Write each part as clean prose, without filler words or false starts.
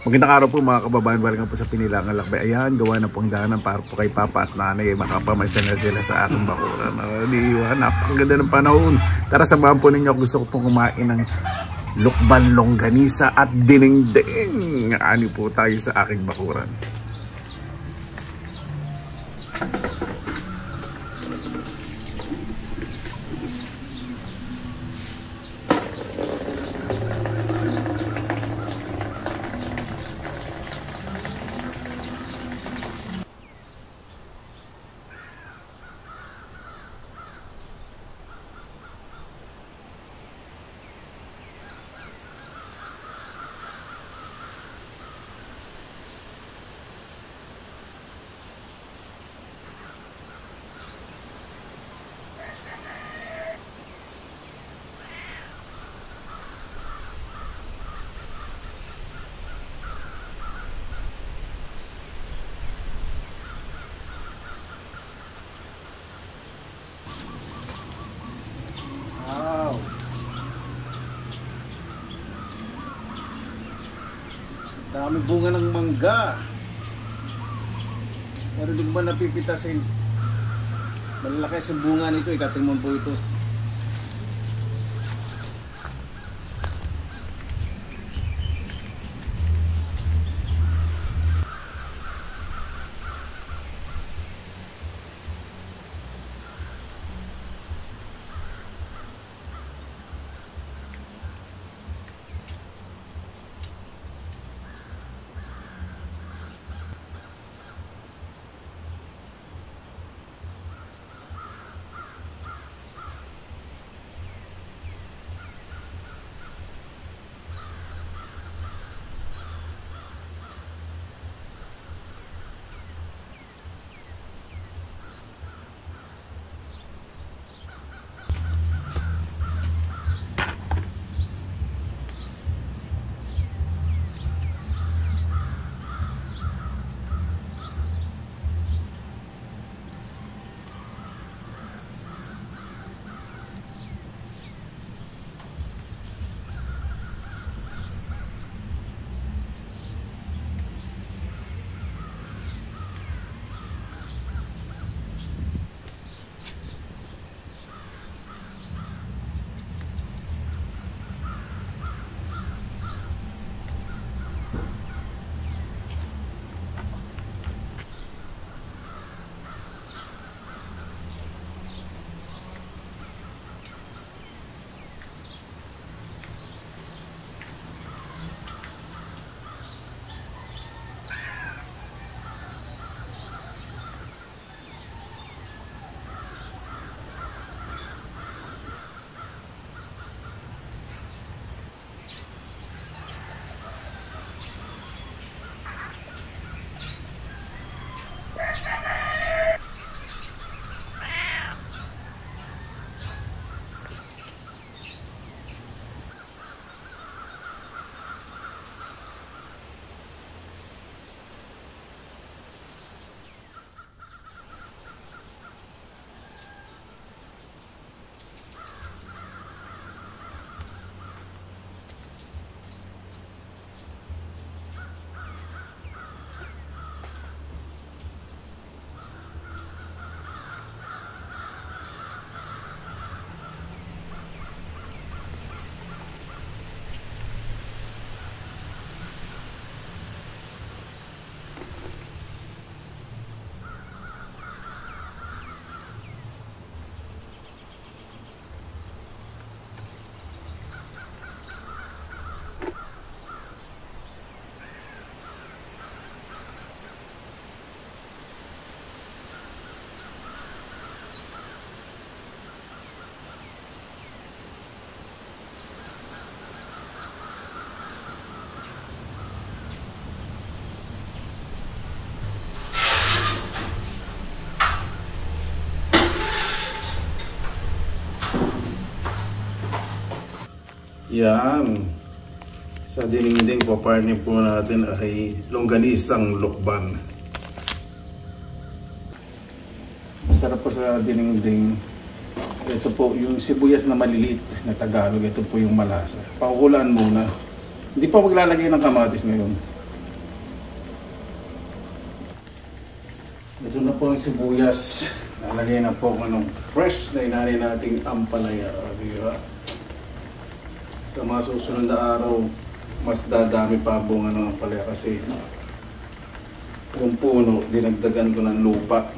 Magandang araw po mga kababayan, balik po sa Pinilangan Lakbay. Ayan, gawa na pong daanan para po kay Papa at Nanay. Makapamasyal na sila sa aking bakuran. Napakaganda ng panahon. Tara, samahan po ninyo. Gusto ko pong kumain ng lukban, longganisa at dinengdeng. Ani po tayo sa aking bakuran. Dami bunga ng mangga. Pero di ba napipitasin? Malalaki sa bunga nito, ikatingman po ito. Yan. Sa dinengdeng po, partner po natin ay longganisang lukban. Masarap po sa dinengdeng. Ito po yung sibuyas na maliliit na Tagalog. Ito po yung malasa. Pakukulaan muna. Hindi pa maglalagay ng kamatis ngayon. Ito na po ang sibuyas. Nalagay na po ng fresh na inani nating ampalaya. Di ba? Sa mga susunod na araw, mas dadami pa ang bunga ng ampalaya kasi yung puno, dinagdagan ko ng lupa.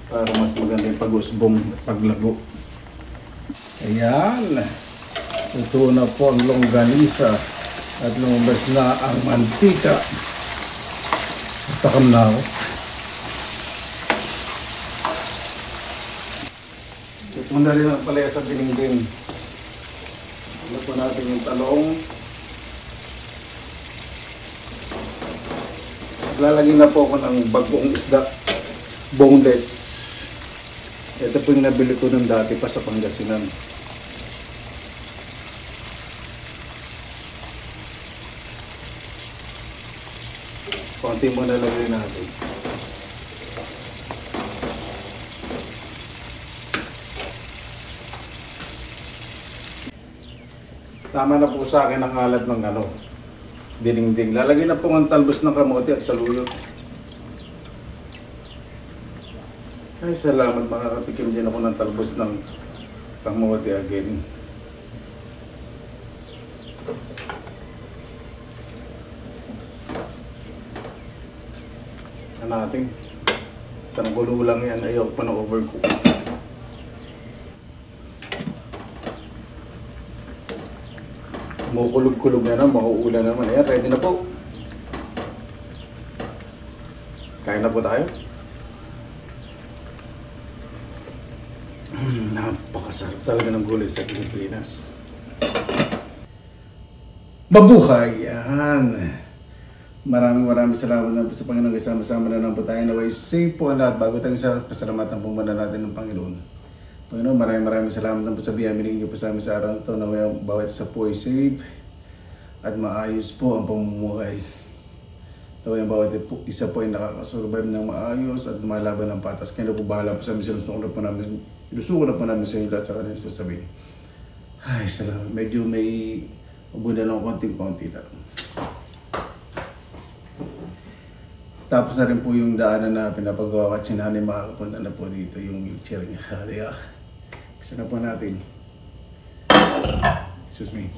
Para mas maganda yung pag-usbong paglago. Ayan. Ito na po ang longganisa. At lumabas na ang mantika. Takam na ako. Ito na rin ang palaya sa dinding. Ano po natin yung talong. Lalagyan na po ako ng bagong isda. Boneless. Ito po yung nabili ko ng dati pa sa Pangasinan. Konti mo nalagay natin. Tama na po sa akin ang alat ng dinding. Lalagyan na po ang talbos ng kamote at saluyot. Ay, salamat, makakatikim din ako ng talbos ng kamote again. Natin. Isang gulo lang yan. Ayoko pa na overcook. Kumukulog-kulog na naman. Mauulan naman. Ayan, ready na po. Kain na po tayo. Napakasarap talaga ng gulay sa Pilipinas. Mabuhay! Yan. Maraming salamat na po sa Panginoon. Kasama-sama na lang po tayo. Naway safe po ang lahat. Bago tayo sa pasalamatan po muna natin ng Panginoon. Panginoon, maraming salamat na po sa biyaya binigyan niyo po sa amin sa araw ito. Naway bawat isa po ay safe at maayos po ang pamumuhay. Naway bawat isa po ay nakakasurvive ng maayos at lumalaban ng patas. Kaya na po bahala po sa amin. Sinusuko na po namin sa inyo lahat sa kanila sasabihin. Ay, salamat. Medyo may ubunda ng konting-konti lang. Tapos na rin po yung daanan na pinapagawa at sinanay makakapunta na po dito yung wheelchair niya. Kaya, isa na po natin. Excuse me.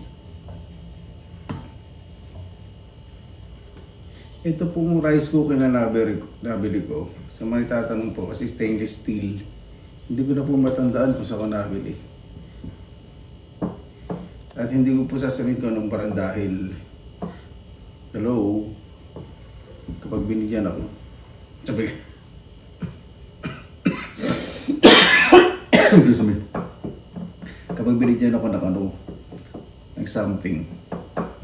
Ito pong rice cooker na nabili ko. Sa mga itatanong po kasi stainless steel. Hindi ko na po matandaan kung saan ko nabili. At hindi ko po sasabihin ko anong parang dahil hello, kapag binigyan ako, sabi kapag binigyan ako ng something,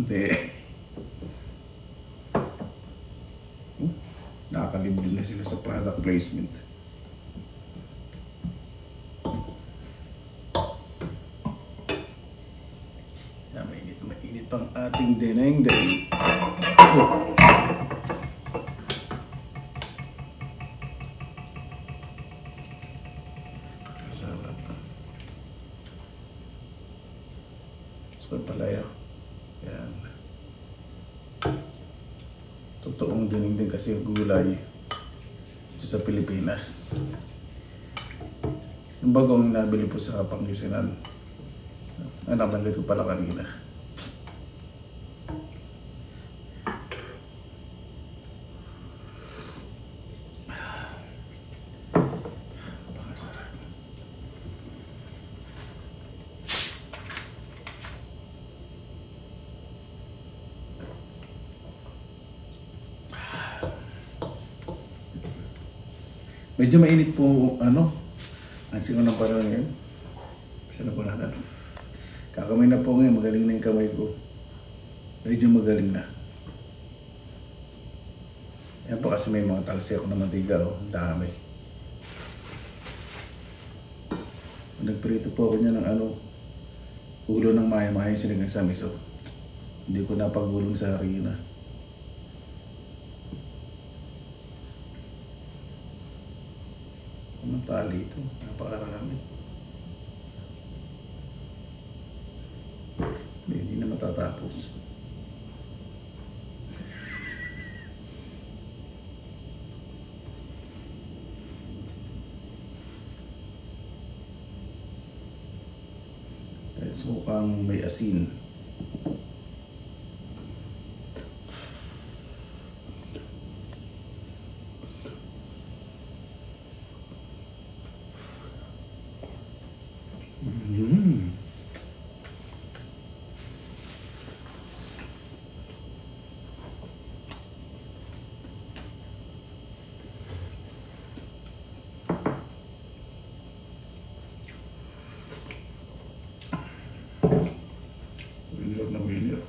hindi, nakakalibre na sila sa product placement. Mainit pang ating deneng. Palaya. Yan. Totoong dinding kasi gulay sa Pilipinas. Yung bagong nabili po sa Pangasinan. Nabanggit ko pala kanina. Medyo mainit po, ang singo ng panahon ngayon. Kasi na po natin. Kakamay na po ngayon, magaling na yung kamay ko. Medyo magaling na. Yan po kasi may mga talsi ako na mantiga, dami. Nagprito po ako niya ng ulo ng maya-maya yung sinigang sa miso. Hindi ko napagulong sa harina. Ang tali ito, napakarami. Hindi na matatapos. Sukang may asin. Winner na winner.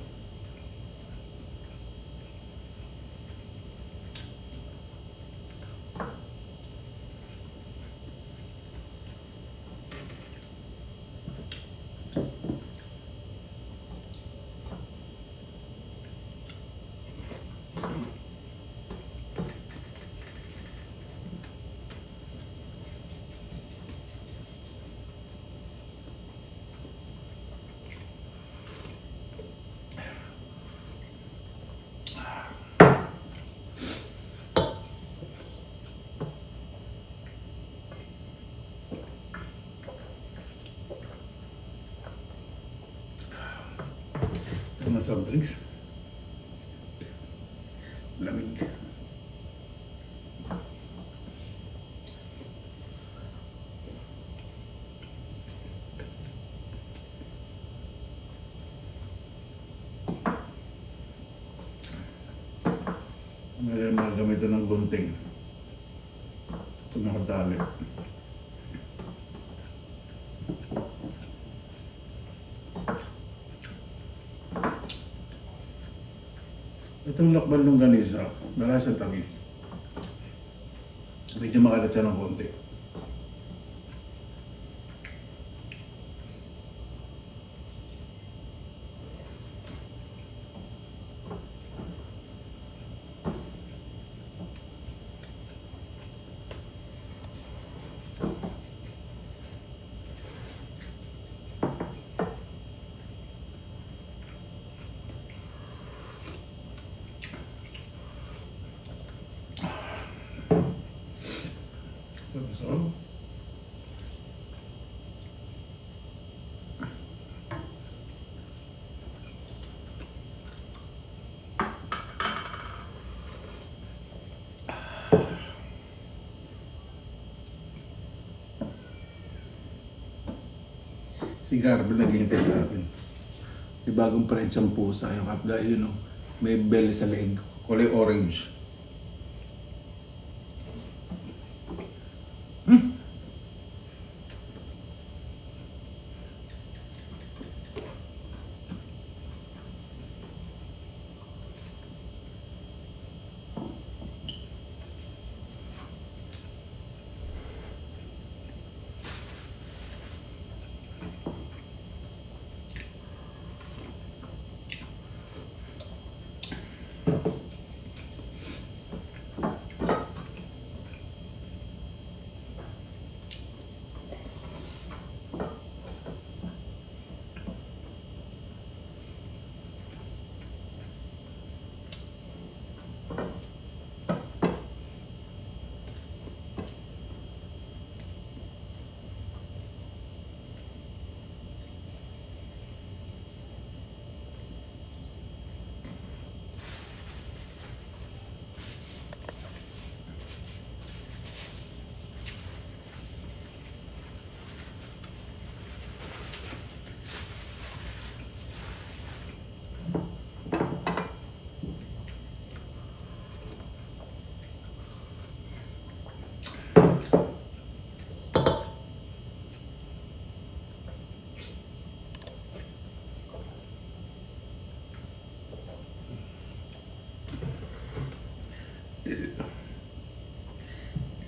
Mga soft drinks. Lamig. Meron mga gamitan ng gunting. Ito mga tali. Itong lakban ng ganisa, malasa tamis. Medyo makalat siya ng konti. So, si Garble naghihintay sa atin. May bagong French ang pusa. Yung kapga yun, no? May belly sa leg. Kulay orange.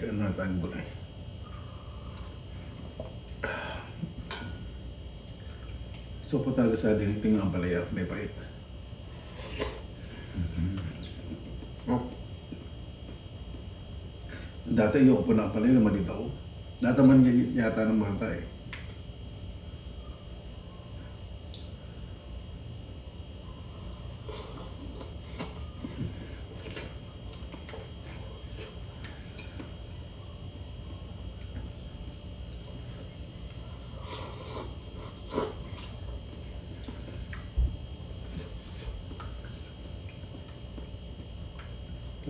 Yan natin gulay. So po talaga sa diniting ang palaya, may pait. Oh. Dati ayoko po na palaya, malit ako. Nataman yata ng mata eh.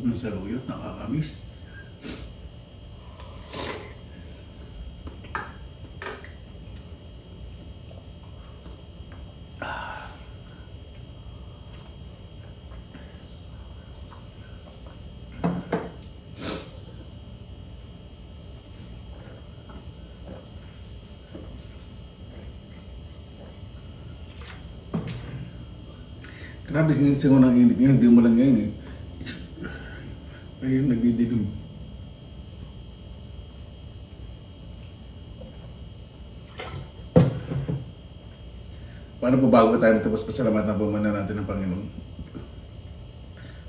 ng saluyot, nakakamiss. Grabe yung singo ng init ngayon, hindi mo lang ngayon eh. Ayun, nagdidilim. Paano po bago tayo tapos pasalamatan po muna natin ng Panginoon?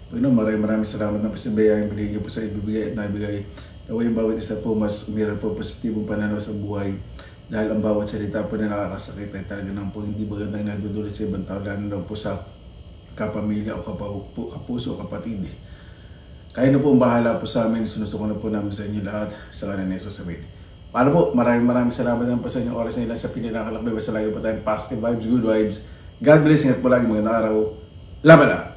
Panginoon, maraming salamat na po sa bayang binigay po sa ibibigay at nabigay. Naway yung bawat isa po mas umiral po positibong pananaw sa buhay. Dahil ang bawat salita po na nakakasakit ay talaga nang po hindi magandang nadudulot sa ibang tao, lalo na po sa kapamilya o kapuso o kapatid. Kaya na po ang bahala po sa amin. Sinusuko na po namin sa inyo lahat sa kanan ni Jesus. Amen. Paano po? Maraming salamat naman po sa inyong oras nila sa Pinilang Kalakbay. Basta lagi po tayong positive vibes, good vibes. God bless. Ingat po lagi. Magandang araw. Laban na!